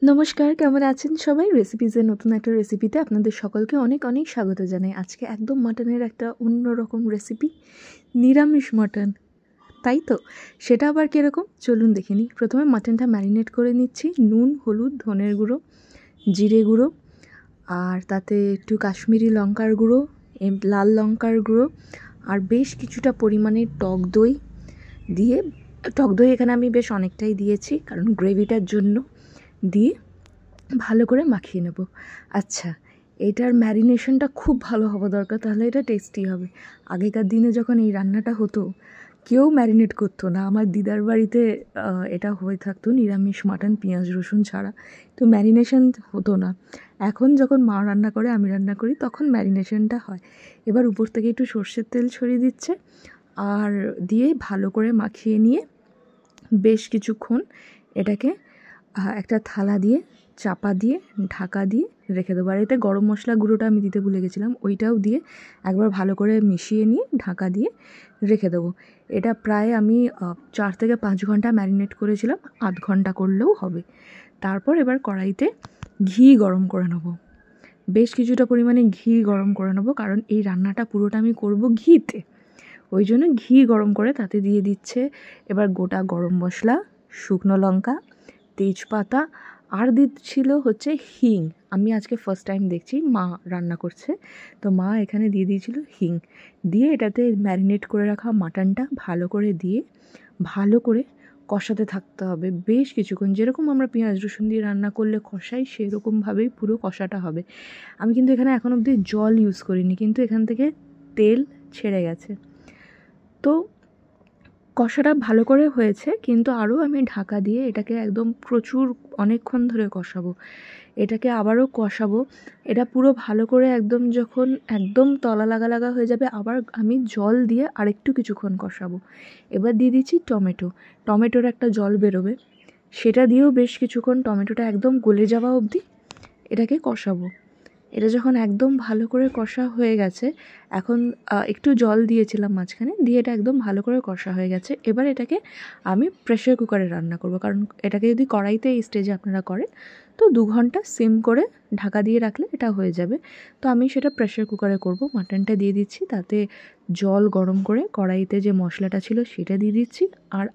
নমস্কার, কেমন আছেন সবাই? রেসিপিজের নতুন একটা রেসিপিতে আপনাদের সকলকে অনেক অনেক স্বাগত জানাই। আজকে একদম মাটনের একটা অন্যরকম রেসিপি, নিরামিষ মাটন, তাই তো? সেটা আবার কীরকম চলুন দেখে নিই। প্রথমে মাটনটা ম্যারিনেট করে নিচ্ছি নুন, হলুদ, ধনের গুঁড়ো, জিরে গুঁড়ো, আর তাতে একটু কাশ্মীরি লঙ্কার গুঁড়ো, লাল লঙ্কার গুঁড়ো, আর বেশ কিছুটা পরিমাণে টক দই দিয়ে, টক দই এখানে আমি বেশ অনেকটাই দিয়েছি কারণ গ্রেভিটার জন্য, দিয়ে ভালো করে মাখিয়ে নেব। আচ্ছা, এটার ম্যারিনেশনটা খুব ভালো হওয়া দরকার, তাহলে এটা টেস্টি হবে। আগেকার দিনে যখন এই রান্নাটা হতো কেউ ম্যারিনেট করতো না। আমার দিদার বাড়িতে এটা হয়ে থাকতো, নিরামিষ মাটন পেঁয়াজ রসুন ছাড়া, তো ম্যারিনেশন হতো না। এখন যখন মা রান্না করে, আমি রান্না করি, তখন ম্যারিনেশনটা হয়। এবার উপর থেকে একটু সর্ষের তেল ছড়িয়ে দিচ্ছে আর দিয়ে ভালো করে মাখিয়ে নিয়ে বেশ কিছুক্ষণ এটাকে একটা থালা দিয়ে চাপা দিয়ে ঢাকা দিয়ে রেখে দেবো। আর এতে গরম মশলা গুঁড়োটা আমি দিতে ভুলে গেছিলাম, ওইটাও দিয়ে একবার ভালো করে মিশিয়ে নিয়ে ঢাকা দিয়ে রেখে দেবো। এটা প্রায় আমি 4 থেকে 5 ঘন্টা ম্যারিনেট করেছিলাম, আধ ঘন্টা করলেও হবে। তারপর এবার কড়াইতে ঘি গরম করে নেবো, বেশ কিছুটা পরিমাণে ঘি গরম করে নেবো, কারণ এই রান্নাটা পুরোটা আমি করব ঘিতে, ওই জন্য ঘি গরম করে তাতে দিয়ে দিচ্ছে এবার গোটা গরম মশলা, শুকনো লঙ্কা, তেজপাতা, আর দিচ্ছিল হচ্ছে হিং। আমি আজকে ফার্স্ট টাইম দেখছি মা রান্না করছে, তো মা এখানে দিয়ে দিয়েছিল হিং। দিয়ে এটাতে ম্যারিনেট করে রাখা মাটনটা ভালো করে দিয়ে ভালো করে কষাতে থাকতে হবে বেশ কিছুক্ষণ। যেরকম আমরা পেঁয়াজ রসুন দিয়ে রান্না করলে কষাই, সেরকমভাবেই পুরো কষাটা হবে। আমি কিন্তু এখানে এখন অবধি জল ইউজ করিনি, কিন্তু এখান থেকে তেল ছেড়ে গেছে। তো কষাটা ভালো করে হয়েছে, কিন্তু আরও আমি ঢাকা দিয়ে এটাকে একদম প্রচুর অনেকক্ষণ ধরে কষাবো। এটাকে আবারও কষাবো, এটা পুরো ভালো করে একদম যখন একদম তলা লাগা লাগা হয়ে যাবে, আবার আমি জল দিয়ে আরেকটু কিছুক্ষণ কষাবো। এবার দিয়ে দিচ্ছি টমেটোর একটা জল বেরোবে, সেটা দিয়েও বেশ কিছুক্ষণ টমেটোটা একদম গলে যাওয়া অবধি এটাকে কষাবো। এটা যখন একদম ভালো করে কষা হয়ে গেছে, এখন একটু জল দিয়েছিলাম মাঝখানে, দিয়ে এটা একদম ভালো করে কষা হয়ে গেছে। এবার এটাকে আমি প্রেশার কুকারে রান্না করব, কারণ এটাকে যদি কড়াইতে এই স্টেজে আপনারা করেন তো 2 ঘন্টা সিম করে ঢাকা দিয়ে রাখলে এটা হয়ে যাবে। তো আমি সেটা প্রেশার কুকারে করব। মাটনটা দিয়ে দিচ্ছি, তাতে জল গরম করে কড়াইতে যে মশলাটা ছিল সেটা দিয়ে দিচ্ছি, আর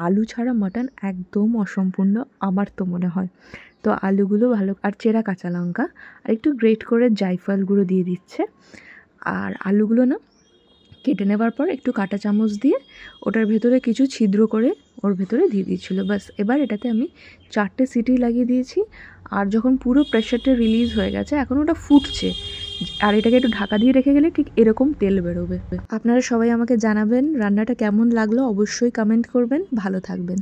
আলু ছাড়া মাটন একদম অসম্পূর্ণ আমার তো মনে হয়। তো আলুগুলো ভালো, আর চেরা কাঁচা লঙ্কা, আর একটু গ্রেট করে জায়ফল গুঁড়ো দিয়ে দিচ্ছে। আর আলুগুলো না কেটে নেবার পর একটু কাঁটা চামচ দিয়ে ওটার ভেতরে কিছু ছিদ্র করে ওর ভেতরে দিয়ে দিয়েছিলো। বাস, এবার এটাতে আমি 4টে সিটি লাগিয়ে দিয়েছি। আর যখন পুরো প্রেশারটা রিলিজ হয়ে গেছে, এখন ওটা ফুটছে, আর এটাকে একটু ঢাকা দিয়ে রেখে গেলে ঠিক এরকম তেল বেরোবে। আপনারা সবাই আমাকে জানাবেন রান্নাটা কেমন লাগলো, অবশ্যই কমেন্ট করবেন। ভালো থাকবেন।